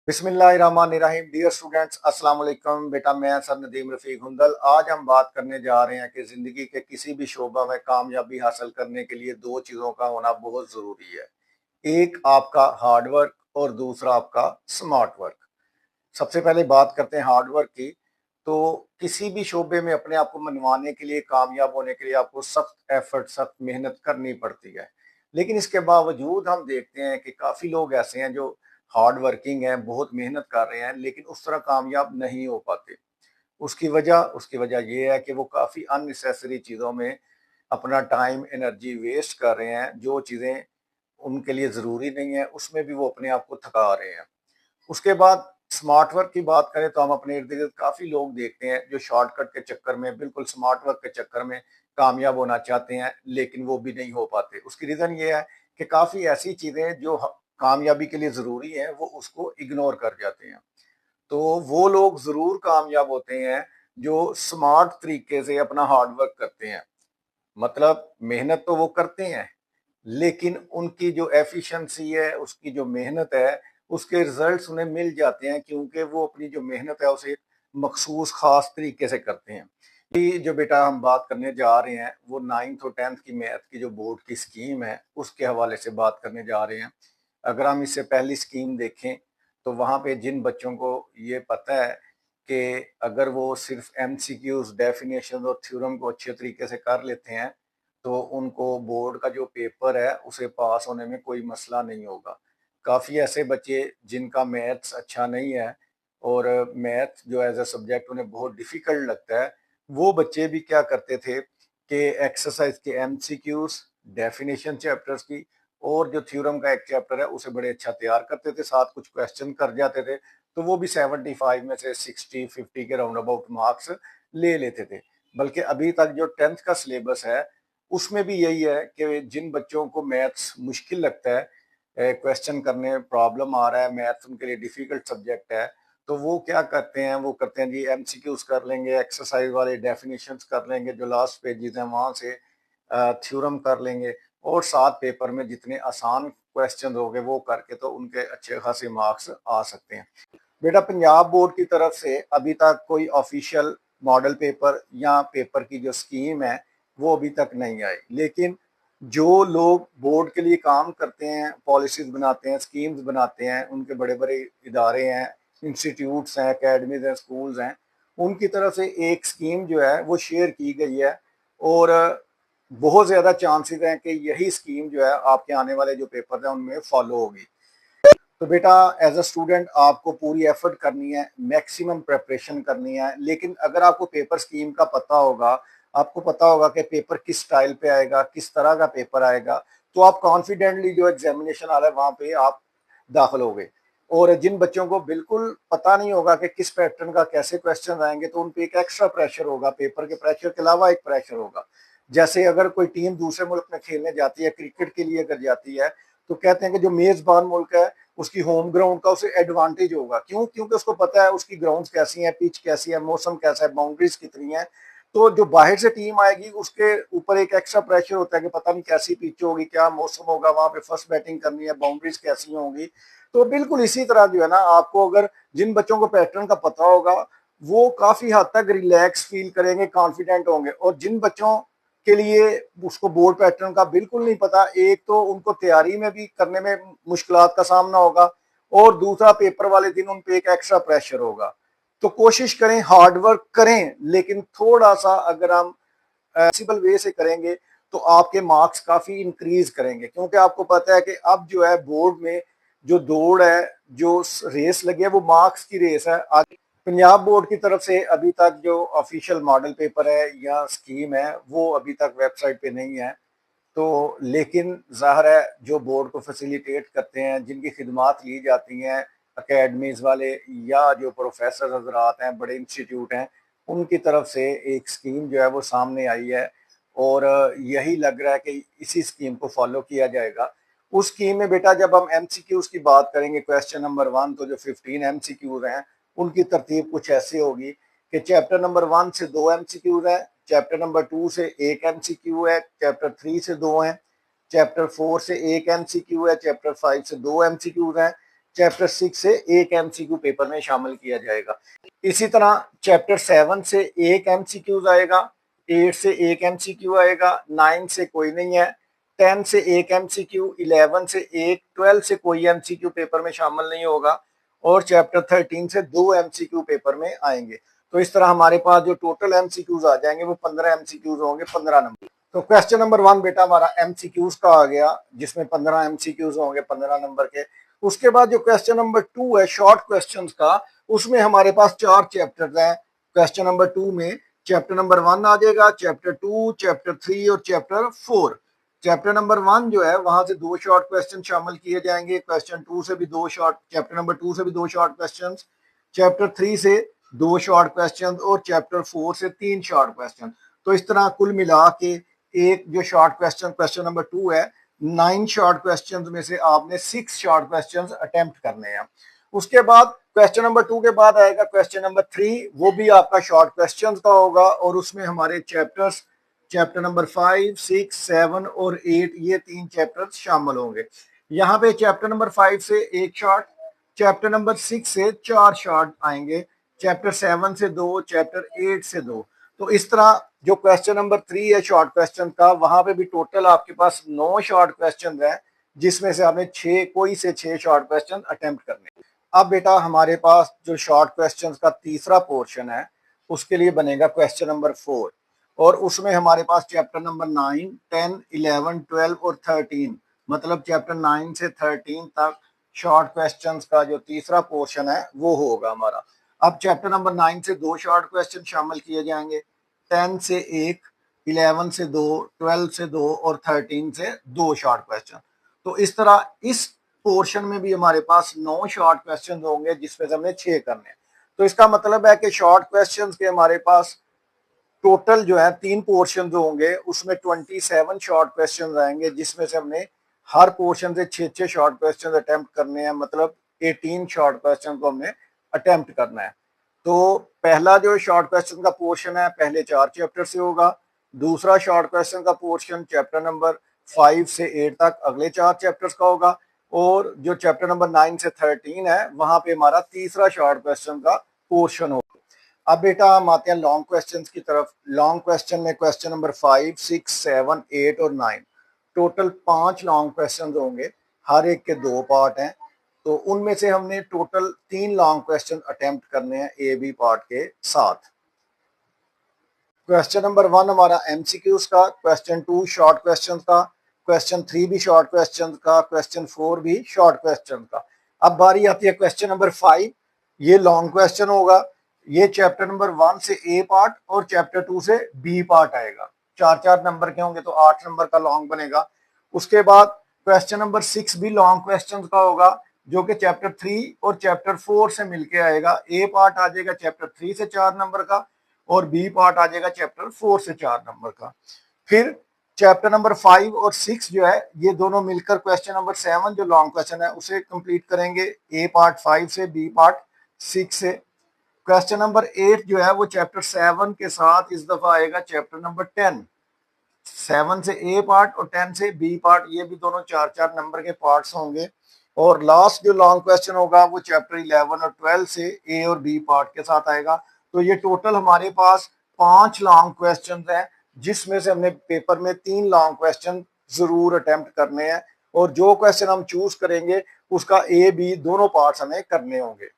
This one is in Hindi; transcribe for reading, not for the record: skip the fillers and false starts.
बिस्मिल्लाहिर्रहमानिर्रहीम। डियर स्टूडेंट्स, अस्सलाम वालेकुम। बेटा मैं सर नदीम रफ़ीक हुंदल। आज हम बात करने जा रहे हैं कि ज़िंदगी के किसी भी शोबा में कामयाबी हासिल करने के लिए दो चीज़ों का होना बहुत ज़रूरी है। एक आपका हार्ड वर्क और दूसरा आपका स्मार्ट वर्क। सबसे पहले बात करते हैं हार्ड वर्क की। तो किसी भी शोबे में अपने आप को मनवाने के लिए, कामयाब होने के लिए आपको सख्त एफर्ट, सख्त मेहनत करनी पड़ती है। लेकिन इसके बावजूद हम देखते हैं कि काफ़ी लोग ऐसे हैं जो हार्ड वर्किंग हैं, बहुत मेहनत कर रहे हैं, लेकिन उस तरह कामयाब नहीं हो पाते। उसकी वजह ये है कि वो काफ़ी अननेसेसरी चीज़ों में अपना टाइम, एनर्जी वेस्ट कर रहे हैं। जो चीज़ें उनके लिए ज़रूरी नहीं है, उसमें भी वो अपने आप को थका रहे हैं। उसके बाद स्मार्ट वर्क की बात करें तो हम अपने इर्द गिर्द काफ़ी लोग देखते हैं जो शॉर्टकट के चक्कर में, बिल्कुल स्मार्ट वर्क के चक्कर में कामयाब होना चाहते हैं, लेकिन वो भी नहीं हो पाते। उसकी रीज़न ये है कि काफ़ी ऐसी चीज़ें जो कामयाबी के लिए ज़रूरी हैं, वो उसको इग्नोर कर जाते हैं। तो वो लोग ज़रूर कामयाब होते हैं जो स्मार्ट तरीके से अपना हार्ड वर्क करते हैं। मतलब मेहनत तो वो करते हैं, लेकिन उनकी जो एफिशिएंसी है, उसकी जो मेहनत है, उसके रिजल्ट्स उन्हें मिल जाते हैं, क्योंकि वो अपनी जो मेहनत है उसे मखसूस खास तरीके से करते हैं। ये जो बेटा हम बात करने जा रहे हैं वो 9th और 10th की मैथ की जो बोर्ड की स्कीम है उसके हवाले से बात करने जा रहे हैं। अगर हम इससे पहली स्कीम देखें तो वहाँ पे जिन बच्चों को ये पता है कि अगर वो सिर्फ एमसीक्यूज, डेफिनेशन और थ्योरम को अच्छे तरीके से कर लेते हैं तो उनको बोर्ड का जो पेपर है उसे पास होने में कोई मसला नहीं होगा। काफ़ी ऐसे बच्चे जिनका मैथ्स अच्छा नहीं है और मैथ जो एज अ सब्जेक्ट उन्हें बहुत डिफ़िकल्ट लगता है, वो बच्चे भी क्या करते थे कि एक्सरसाइज के एमसीक्यूज, डेफिनेशन चैप्टर्स की और जो थ्योरम का एक चैप्टर है उसे बड़े अच्छा तैयार करते थे, साथ कुछ क्वेश्चन कर जाते थे, तो वो भी 75 में से 60-50 के राउंड अबाउट मार्क्स ले लेते थे। बल्कि अभी तक जो 10th का सिलेबस है उसमें भी यही है कि जिन बच्चों को मैथ्स मुश्किल लगता है, क्वेश्चन करने में प्रॉब्लम आ रहा है, मैथ्स उनके लिए डिफ़िकल्ट सब्जेक्ट है, तो वो क्या करते हैं, वो करते हैं जी एमसीक्यूज कर लेंगे, एक्सरसाइज वाले डेफिनेशंस कर लेंगे, जो लास्ट पेजेस हैं वहाँ से थ्योरम कर लेंगे और साथ पेपर में जितने आसान क्वेश्चन होंगे वो करके तो उनके अच्छे खासे मार्क्स आ सकते हैं। बेटा पंजाब बोर्ड की तरफ से अभी तक कोई ऑफिशियल मॉडल पेपर या पेपर की जो स्कीम है वो अभी तक नहीं आई, लेकिन जो लोग बोर्ड के लिए काम करते हैं, पॉलिसीज बनाते हैं, स्कीम्स बनाते हैं, उनके बड़े बड़े इदारे हैं, इंस्टीट्यूट्स हैं, अकेडमीज हैं, स्कूल्स हैं, उनकी तरफ से एक स्कीम जो है वो शेयर की गई है और बहुत ज़्यादा चांसेस हैं कि यही स्कीम जो है आपके आने वाले जो पेपर हैं उनमें फॉलो होगी। तो बेटा एज अ स्टूडेंट आपको पूरी एफर्ट करनी है, मैक्सिमम प्रेपरेशन करनी है, लेकिन अगर आपको पेपर स्कीम का पता होगा, आपको पता होगा कि पेपर किस स्टाइल पे आएगा, किस तरह का पेपर आएगा, तो आप कॉन्फिडेंटली जो एग्जामिनेशन आ रहा है वहाँ पे आप दाखिल हो गए। और जिन बच्चों को बिल्कुल पता नहीं होगा कि किस पैटर्न का कैसे क्वेश्चन आएंगे तो उन पे एक एक्स्ट्रा प्रेशर होगा, पेपर के प्रेशर के अलावा एक प्रेशर होगा। जैसे अगर कोई टीम दूसरे मुल्क में खेलने जाती है, क्रिकेट के लिए अगर जाती है, तो कहते हैं कि जो मेजबान मुल्क है उसकी होम ग्राउंड का उसे एडवांटेज होगा। क्यों? क्योंकि उसको पता है उसकी ग्राउंड कैसी है, पिच कैसी है, मौसम कैसा है, बाउंड्रीज कितनी है। तो जो बाहर से टीम आएगी उसके ऊपर एक एक्स्ट्रा प्रेशर होता है कि पता नहीं कैसी पिच होगी, क्या मौसम होगा, वहां पे फर्स्ट बैटिंग करनी है, बाउंड्रीज कैसी होंगी। तो बिल्कुल इसी तरह जो है ना, आपको अगर जिन बच्चों को पैटर्न का पता होगा वो काफी हद तक रिलैक्स फील करेंगे, कॉन्फिडेंट होंगे। और जिन बच्चों के लिए उसको बोर्ड पैटर्न का बिल्कुल नहीं पता, एक तो उनको तैयारी में भी करने में मुश्किलात का सामना होगा और दूसरा पेपर वाले दिन उन पे एक एक्स्ट्रा प्रेशर होगा। तो कोशिश करें, हार्ड वर्क करें, लेकिन थोड़ा सा अगर हम पॉसिबल वे से करेंगे तो आपके मार्क्स काफी इंक्रीज करेंगे, क्योंकि आपको पता है कि अब जो है बोर्ड में जो दौड़ है, जो रेस लगी है, वो मार्क्स की रेस है। आगे पंजाब बोर्ड की तरफ से अभी तक जो ऑफिशियल मॉडल पेपर है या स्कीम है वो अभी तक वेबसाइट पे नहीं है। तो लेकिन ज़ाहिर है जो बोर्ड को फैसिलिटेट करते हैं, जिनकी खिदमात ली जाती हैं, अकेडमीज़ वाले या जो प्रोफेसर हजरात हैं, बड़े इंस्टीट्यूट हैं, उनकी तरफ से एक स्कीम जो है वो सामने आई है और यही लग रहा है कि इसी स्कीम को फॉलो किया जाएगा। उस स्कीम में बेटा जब हम एमसीक्यूज की बात करेंगे, क्वेश्चन नंबर 1, तो जो 15 एमसीक्यूज हैं उनकी तरतीब कुछ ऐसे होगी कि चैप्टर नंबर 1 से 2 एमसीक्यूज है, चैप्टर नंबर 2 से 1 एमसीक्यू है, चैप्टर 3 से 2 हैं, चैप्टर 4 से 1 एमसीक्यू है, चैप्टर 5 से 2 एमसीक्यूज हैं, चैप्टर 6 से एक एमसीक्यू पेपर में शामिल किया जाएगा। इसी तरह चैप्टर 7 से एक एमसीक्यूज आएगा, 8 से एक एमसीक्यू आएगा, 9 से कोई नहीं है, 10 से एक एमसीक्यू, 11 से एक, 12 से कोई एमसीक्यू पेपर में शामिल नहीं होगा और चैप्टर 13 से 2 एमसीक्यू पेपर में आएंगे। तो इस तरह हमारे पास जो टोटल एमसीक्यूज आ जाएंगे वो 15 एमसीक्यूज होंगे, 15 नंबर। तो क्वेश्चन नंबर 1 बेटा हमारा एमसीक्यूज का आ गया, जिसमें 15 एमसीक्यूज होंगे 15 नंबर के। उसके बाद जो क्वेश्चन नंबर 2 है शॉर्ट क्वेश्चंस का, उसमें हमारे पास 4 चैप्टर्स हैं। क्वेश्चन नंबर 2 में चैप्टर नंबर 1 आ जाएगा, चैप्टर 2, चैप्टर 3 और चैप्टर 4। चैप्टर नंबर 1 जो है वहां से 2 शॉर्ट क्वेश्चन शामिल किए जाएंगे, क्वेश्चन 2 से भी 2 शॉर्ट, चैप्टर नंबर 2 से भी 2 शॉर्ट क्वेश्चन, चैप्टर 3 से 2 शॉर्ट क्वेश्चन और चैप्टर 4 से 3 शॉर्ट क्वेश्चन। तो इस तरह कुल मिला के एक जो शॉर्ट क्वेश्चन क्वेश्चन नंबर 2 है, 9 शॉर्ट क्वेश्चंस में से आपने 6 शॉर्ट क्वेश्चंस अटेम्प्ट करने हैं। उसके बाद क्वेश्चन नंबर 2 के बाद आएगा क्वेश्चन नंबर 3, वो भी आपका शॉर्ट क्वेश्चंस का होगा और उसमें हमारे चैप्टर्स चैप्टर नंबर 5, 6, 7 और 8 ये 3 चैप्टर्स शामिल होंगे। यहाँ पे चैप्टर नंबर 5 से एक शॉर्ट, चैप्टर नंबर 6 से 4 शॉर्ट आएंगे, चैप्टर 7 से 2, चैप्टर 8 से 2। तो इस तरह जो क्वेश्चन नंबर 3 है शॉर्ट क्वेश्चन का, वहां पे भी टोटल आपके पास 9 शॉर्ट क्वेश्चन है, जिसमें से आपने 6 शॉर्ट क्वेश्चन अटेम्प्ट करने। अब बेटा हमारे पास जो शॉर्ट क्वेश्चन का तीसरा पोर्शन है, उसके लिए बनेगा क्वेश्चन नंबर 4 और उसमें हमारे पास चैप्टर नंबर 9, 10, 11, 12 और 13, मतलब चैप्टर 9 से 13 तक शॉर्ट क्वेश्चंस का जो तीसरा पोर्शन है वो होगा हमारा। अब चैप्टर नंबर 9 से 2 शॉर्ट क्वेश्चन शामिल किए जाएंगे, 10 से एक, 11 से 2, 12 से 2 और 13 से 2 शॉर्ट क्वेश्चन। तो इस तरह इस पोर्शन में भी हमारे पास 9 शॉर्ट क्वेश्चन होंगे, जिसमें से हमने 6 करने हैं। तो इसका मतलब है कि शॉर्ट क्वेश्चंस के हमारे पास टोटल जो है 3 पोर्शन होंगे, उसमें 27 शॉर्ट क्वेश्चन आएंगे, जिसमें से हमने हर पोर्शन से 6 शॉर्ट क्वेश्चन अटेम्प्ट करने हैं, मतलब 18 शॉर्ट क्वेश्चन को हमने अटेम्प्ट करना है। तो पहला जो शॉर्ट क्वेश्चन का पोर्शन है पहले 4 चैप्टर से होगा, दूसरा शॉर्ट क्वेश्चन का पोर्शन चैप्टर नंबर 5 से 8 तक अगले 4 चैप्टर्स का होगा और जो चैप्टर नंबर 9 से 13 है वहां पे हमारा तीसरा शॉर्ट क्वेश्चन का पोर्शन होगा। अब बेटा हम आते हैं लॉन्ग क्वेश्चन की तरफ। लॉन्ग क्वेश्चन में क्वेश्चन नंबर 5, 6, 7, 8 और 9, टोटल 5 लॉन्ग क्वेश्चन होंगे, हर एक के 2 पार्ट हैं। तो उनमें से हमने टोटल 3 लॉन्ग क्वेश्चन अटेम्प्ट करने हैं ए बी पार्ट के साथ। क्वेश्चन नंबर 1 हमारा एमसीक्यूज का, क्वेश्चन 2 शॉर्ट क्वेश्चन का, क्वेश्चन 3 भी शॉर्ट क्वेश्चन का, क्वेश्चन 4 भी शॉर्ट क्वेश्चन का। अब बारी आती है क्वेश्चन नंबर 5, ये लॉन्ग क्वेश्चन होगा। ये चैप्टर नंबर 1 से ए पार्ट और चैप्टर 2 से बी पार्ट आएगा, 4 नंबर के होंगे तो 8 नंबर का लॉन्ग बनेगा। उसके बाद क्वेश्चन नंबर 6 भी लॉन्ग क्वेश्चन का होगा, जो कि चैप्टर 3 और चैप्टर 4 से मिलके आएगा। ए पार्ट आ जाएगा चैप्टर 3 से 4 नंबर का और बी पार्ट आ जाएगा चैप्टर 4 से 4 नंबर का। फिर चैप्टर नंबर 5 और 6 जो है ये दोनों मिलकर क्वेश्चन नंबर 7 जो लॉन्ग क्वेश्चन है उसे कंप्लीट करेंगे, ए पार्ट 5 से, बी पार्ट 6 से। क्वेश्चन नंबर 8 जो है वो चैप्टर 7 के साथ इस दफा आएगा चैप्टर नंबर 10, 7 से ए पार्ट और 10 से बी पार्ट, ये भी दोनों 4 नंबर के पार्ट्स होंगे। और लास्ट जो लॉन्ग क्वेश्चन होगा वो चैप्टर 11 और 12 से ए और बी पार्ट के साथ आएगा। तो ये टोटल हमारे पास 5 लॉन्ग क्वेश्चन हैं, जिसमें से हमने पेपर में 3 लॉन्ग क्वेश्चन जरूर अटेम्प्ट करने हैं और जो क्वेश्चन हम चूज करेंगे उसका ए बी दोनों पार्ट्स हमें करने होंगे।